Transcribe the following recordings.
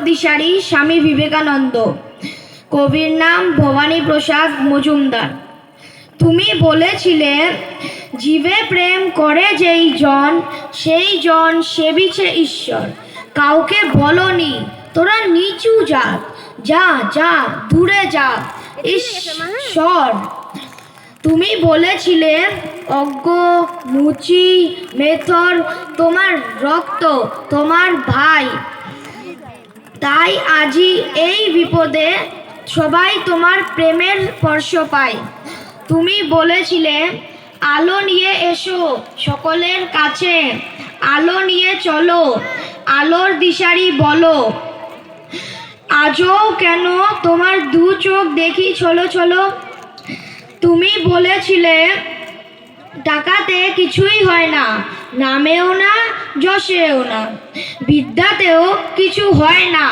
দিশারি স্বামী বিবেকানন্দ। কবির নাম ভবানী প্রসাদ মজুমদার। তুমি বলেছিলে, জীবে প্রেম করে যেই জন, সেই জন সেবিছে ঈশ্বর। কাউকে বলনি তোরা নিচু জাত, যা যা দূরে যা ঈশ্বর। তুমি বলেছিলে, অজ্ঞ মুচি মেথর তোমার রক্ত, তোমার ভাই। তাই আজি এই বিপদে সবাই তোমার প্রেমের স্পর্শ পায়। তুমি বলেছিলে, আলো নিয়ে এসো সকলের কাছে, আলো নিয়ে চলো, আলোর দিশারি বলো। আজও কেন তোমার দু চোখ দেখি ছলো ছলো। তুমি বলেছিলে, টাকাতে কিছুই হয় না, নামেও না যশেও না, বিদ্যাতেও কিছু হয় না,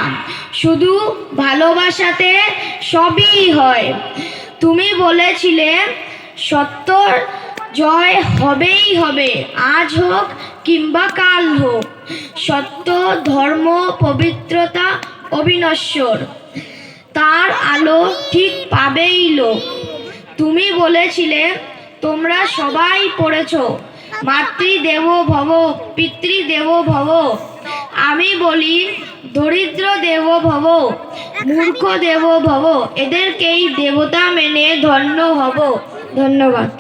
শুধু ভালোবাসাতে সবই হয়। তুমি বলেছিলে, সত্যর জয় হবেই হবে, আজ হোক কিংবা কাল হোক। সত্য, ধর্ম, পবিত্রতা অবিনশ্বর, তার আলো ঠিক পাবেই লোক। তুমি বলেছিলে, তোমরা সবাই পড়েছ, মাতৃদেবো ভব পিতৃদেবো ভব। আমি বলি, দরিদ্র দেবো ভব, মূর্খ দেবো ভব, এদেরকেই দেবতা মেনে ধন্য হব। ধন্যবাদ।